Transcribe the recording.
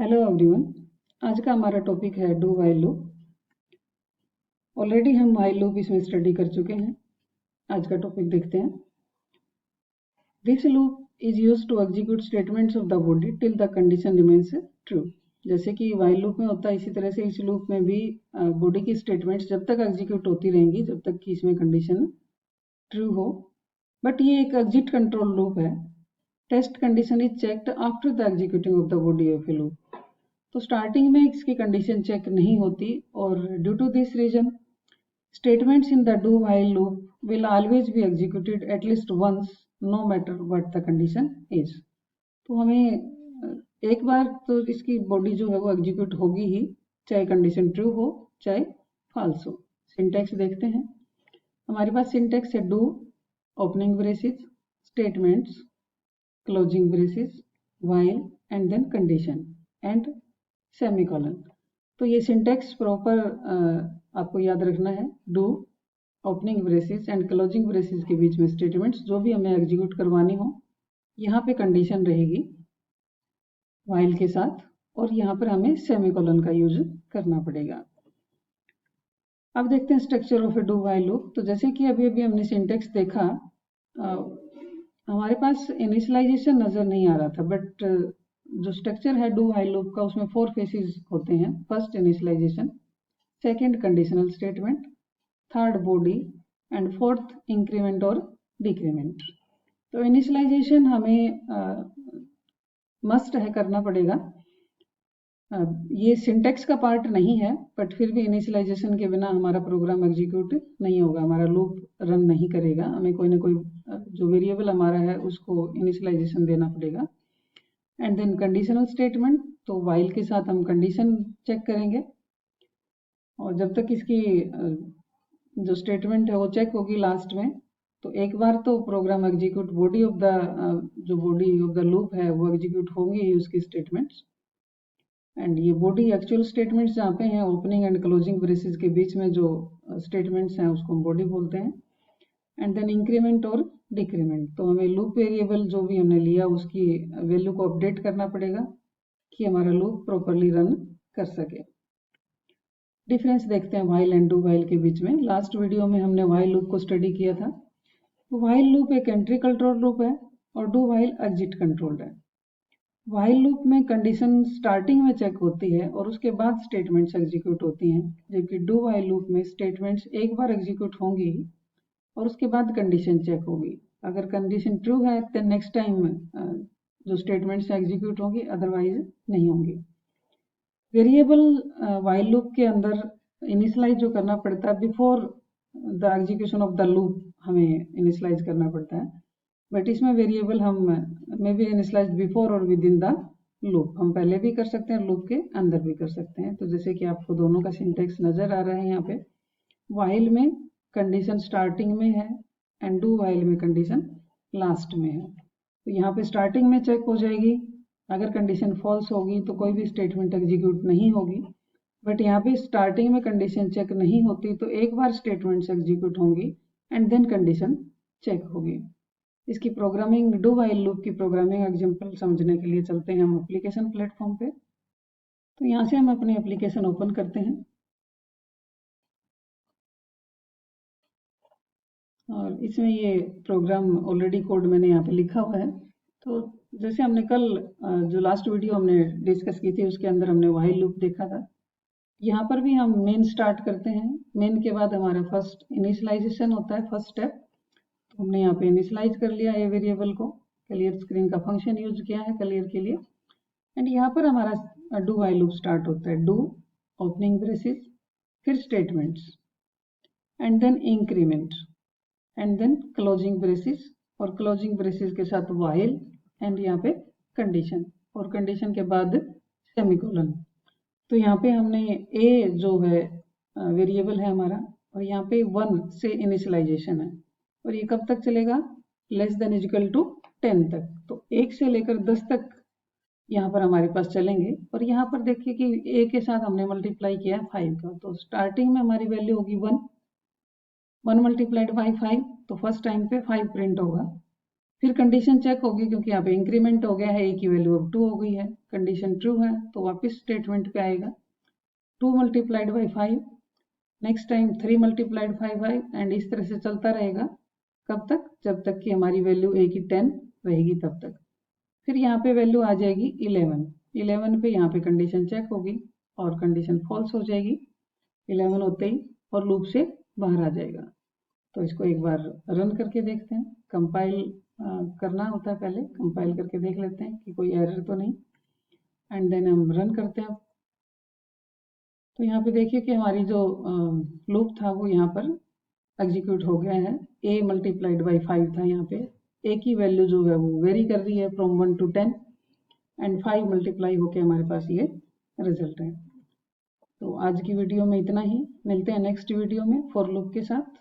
Hello everyone. आज का हमारा टॉपिक है डू व्हाइल लूप। ऑलरेडी हम व्हाइल लूप इसमें स्टडी कर चुके हैं। आज का टॉपिक देखते हैं। This loop is used to execute statements of the body till the condition remains true. जैसे कि व्हाइल लूप में होता है, इसी तरह से इस लूप में भी बॉडी की स्टेटमेंट्स जब तक एग्जीक्यूट होती रहेंगी जब तक कि इसमें कंडीशन ट्रू हो। बट ये एक एग्जिट कंट्रोल लूप है। Test condition is checked after the executing of the body of a loop. तो स्टार्टिंग में इसकी कंडीशन चेक नहीं होती और due to this reason statements in the do while loop will always be executed at least once no matter what the condition is. तो हमें एक बार तो इसकी बॉडी जो है वो एग्जीक्यूट होगी ही, चाहे कंडीशन ट्रू हो चाहे फॉल्स हो। सिंटैक्स देखते हैं। हमारे पास सिंटैक्स है do opening braces, statements, closing braces, while and then condition and semicolon. तो ये सिंटैक्स प्रॉपर आपको याद रखना है। Do opening braces and closing braces के बीच में स्टेटमेंट्स जो भी हमें एग्जीक्यूट करवानी हो, यहाँ पे कंडीशन रहेगी व्हाइल के साथ और यहाँ पर हमें सेमीकोलन का यूज करना पड़ेगा। अब देखते हैं structure of A do while loop. तो जैसे कि अभी अभी हमने सिंटैक्स देखा, हमारे पास इनिशियलाइजेशन नजर नहीं आ रहा था, बट जो स्ट्रक्चर है डू व्हाइल लूप का उसमें 4 फेसेस होते हैं। First initialization, second conditional statement, third body and fourth increment और डिक्रीमेंट। तो इनिशियलाइजेशन हमें मस्ट है, करना पड़ेगा। ये सिंटैक्स का पार्ट नहीं है, बट फिर भी इनिशियलाइजेशन के बिना हमारा प्रोग्राम एग्जीक्यूट नहीं होगा, हमारा लूप रन नहीं करेगा। हमें कोई ना कोई जो वेरिएबल हमारा है उसको इनिशियलाइजेशन देना पड़ेगा। एंड देन कंडीशनल स्टेटमेंट, तो व्हाइल के साथ हम कंडीशन चेक करेंगे और जब तक इसकी जो स्टेटमेंट है वो चेक होगी लास्ट में, तो एक बार तो program execute body of the जो बॉडी ऑफ द लूप है वो एग्जीक्यूट होंगी ही उसकी स्टेटमेंट्स। एंड ये बॉडी एक्चुअल स्टेटमेंट्स जहाँ पे हैं ओपनिंग एंड क्लोजिंग ब्रेसेस के बीच में जो स्टेटमेंट्स हैं उसको हम बॉडी बोलते हैं। एंड देन इंक्रीमेंट और डिक्रीमेंट, तो हमें लूप वेरिएबल जो भी हमने लिया उसकी वैल्यू को अपडेट करना पड़ेगा कि हमारा लूप प्रॉपरली रन कर सके। डिफरेंस देखते हैं व्हाइल एंड डू व्हाइल के बीच में। लास्ट वीडियो में हमने व्हाइल लूप को स्टडी किया था। तो व्हाइल लूप एक एंट्री कंट्रोल लूप है और डू व्हाइल एग्जिट कंट्रोल्ड है। व्हाइल लूप में कंडीशन स्टार्टिंग में चेक होती है और उसके बाद स्टेटमेंट्स एग्जीक्यूट होती हैं, जबकि डू व्हाइल लूप में स्टेटमेंट्स एक बार एग्जीक्यूट होंगी और उसके बाद कंडीशन चेक होगी। अगर कंडीशन ट्रू है तो नेक्स्ट टाइम जो स्टेटमेंट्स एग्जीक्यूट होंगी, अदरवाइज नहीं होंगी। वेरिएबल व्हाइल लूप के अंदर इनिशियलाइज जो करना पड़ता है before the execution of the loop, हमें इनिशियलाइज करना पड़ता है। बट इसमें वेरिएबल हम मे बी इनिशियलाइज बिफोर और विद इन द लूप, हम पहले भी कर सकते हैं लूप के अंदर भी कर सकते हैं। तो जैसे कि आपको दोनों का सिंटैक्स नजर आ रहा है यहाँ पे, व्हाइल में कंडीशन स्टार्टिंग में है एंड डू व्हाइल में कंडीशन लास्ट में है। तो यहाँ पे स्टार्टिंग में चेक हो जाएगी, अगर कंडीशन फॉल्स होगी तो कोई भी स्टेटमेंट एग्जीक्यूट नहीं होगी। बट यहाँ पे स्टार्टिंग में कंडीशन चेक नहीं होती, तो एक बार स्टेटमेंट्स एग्जीक्यूट होंगी एंड देन कंडीशन चेक होगी। इसकी प्रोग्रामिंग, डू व्हाइल लूप की प्रोग्रामिंग एग्जांपल समझने के लिए चलते हैं हम एप्लीकेशन प्लेटफॉर्म पे। तो यहाँ से हम अपनी एप्लीकेशन ओपन करते हैं और इसमें ये प्रोग्राम ऑलरेडी कोड मैंने यहाँ पे लिखा हुआ है। तो जैसे हमने कल जो लास्ट वीडियो हमने डिस्कस की थी उसके अंदर हमने व्हाइल लूप देखा था। यहाँ पर भी हम मेन स्टार्ट करते हैं। मेन के बाद हमारा फर्स्ट इनिशियलाइजेशन होता है, फर्स्ट स्टेप। तो हमने यहाँ पे इनिशियलाइज कर लिया ये वेरिएबल को, क्लियर स्क्रीन का फंक्शन यूज किया है क्लियर के लिए। एंड यहाँ पर हमारा डू व्हाइल लूप स्टार्ट होता है। डू ओपनिंग ब्रेसेस, फिर statements and then increment and then closing braces, और क्लोजिंग ब्रेसेस के साथ व्हाइल एंड यहाँ पे कंडीशन, और कंडीशन के बाद सेमीकोलन। तो यहाँ पे हमने ए जो है वेरिएबल है हमारा, और यहाँ पे 1 से इनिशियलाइजेशन है और ये कब तक चलेगा, लेस देन इक्वल टू 10 तक। तो 1 से लेकर 10 तक यहाँ पर हमारे पास चलेंगे। और यहाँ पर देखिए कि ए के साथ हमने मल्टीप्लाई किया है 5 का, तो स्टार्टिंग में हमारी वैल्यू होगी 1 मल्टीप्लाइड बाई 5, तो फर्स्ट टाइम पे 5 प्रिंट होगा। फिर कंडीशन चेक होगी क्योंकि यहाँ पे इंक्रीमेंट हो गया है, ए की वैल्यू अब 2 हो गई है, कंडीशन ट्रू है तो वापस स्टेटमेंट पे आएगा 2 multiplied by 5, next time 3 multiplied 5 and इस तरह से चलता रहेगा। कब तक? जब तक कि हमारी वैल्यू ए की 10 रहेगी तब तक। फिर यहाँ पे वैल्यू आ जाएगी 11 पे यहाँ पे कंडीशन चेक होगी और कंडीशन फॉल्स हो जाएगी 11 होते ही, और लूप से बाहर आ जाएगा। तो इसको एक बार रन करके देखते हैं, कंपाइल करना होता है, पहले कंपाइल करके देख लेते हैं कि कोई एरर तो नहीं, एंड देन हम रन करते हैं। तो यहाँ पे देखिए कि हमारी जो लूप था वो यहाँ पर एग्जीक्यूट हो गया है। a मल्टीप्लाइड बाई 5 था, यहाँ पे a की वैल्यू जो है वो वेरी कर रही है फ्रॉम 1 to 10 एंड 5 मल्टीप्लाई होके हमारे पास ये रिजल्ट है। तो आज की वीडियो में इतना ही, मिलते हैं नेक्स्ट वीडियो में फॉर लूप के साथ।